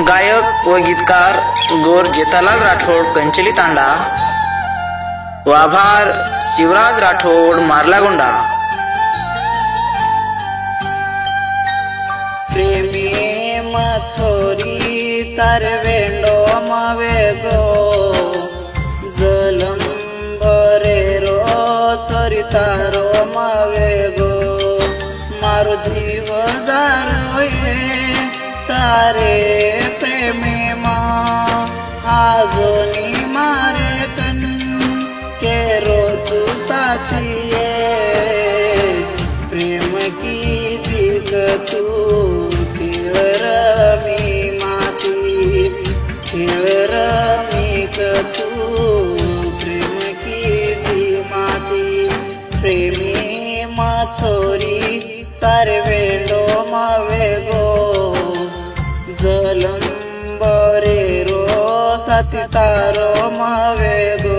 गायक व गीतकार गोर जेतालाल राठोड कंचली तांडा व आभार शिवराज राठोड मारलागोंडा। प्रेमी छोरी तार वेंडो मावे गो जलम भरे रो छोरी तारो मावे गो मारो जीव जारोये तारे प्रेमी आजोनी मारे कन के रोजू साथिये प्रेम की दिग तू तू प्रेम की दी माती प्रेमी छोरी तार वेंडो मावे गो जलम बरे रो साथी तारो मावे गो।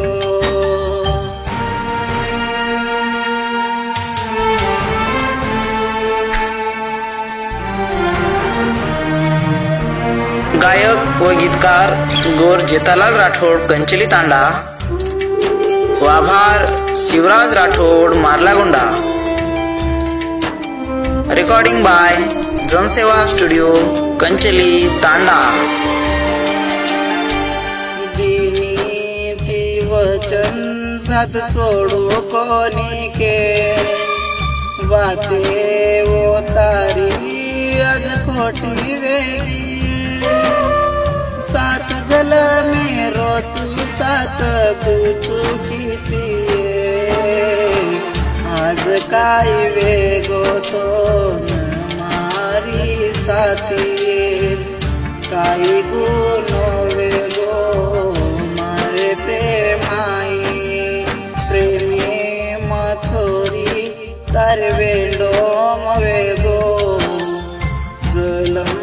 गायक व गीतकार गोर जेतालाल राठोड कंचली तांडा व आभार शिवराज राठोड मारलागोंडा। रिकॉर्डिंग बाय जनसेवा स्टुडिओ कंचली तांडा। दिनी ती वचन साथ छोड़ो कोनी के बाते वो तारी आज खोटी वेगी सात जल मेरो तू सात तू चुकी आज काय वेगो तो मारी साथी काही गुनो वेगो मारे प्रेमाई प्रेमी छोरी तार वेंडो मवेगो जलम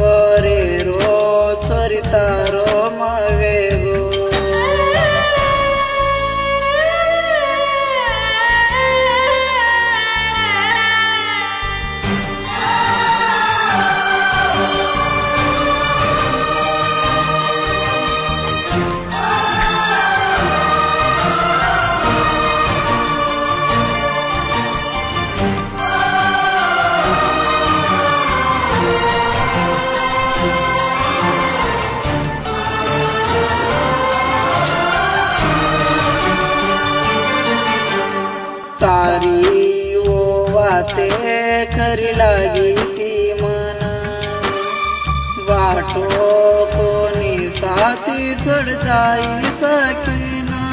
बरे रो छोरी तारो मावेगो। तारी वो बाते करी लागी ती मन वाटो कोनी साथी चढ़ जाई सकीना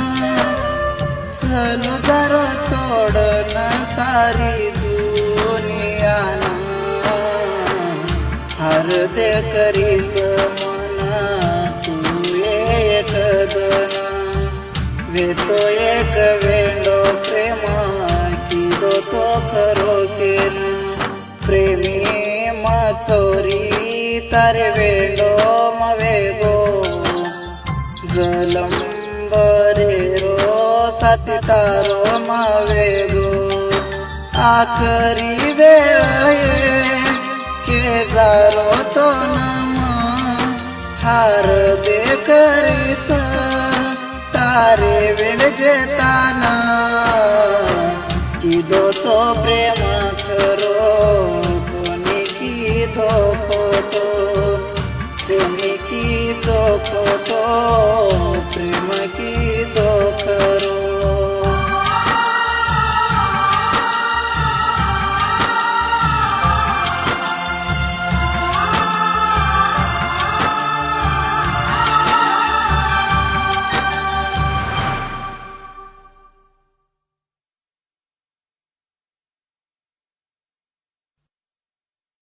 चलो जरो छोड़ न सारी दुनिया हर दे करी समना तू एक दना वे तो एक वेंडो प्रेमा किदो तो खरो के प्रेमी छोरी तारे वेंडो मवेगो जलम बरे रो साथी तारो मावेगो आखरी वेळ के जारो तो नमा हार दे करीस तारे वेंड जेताना किदो तो प्रेम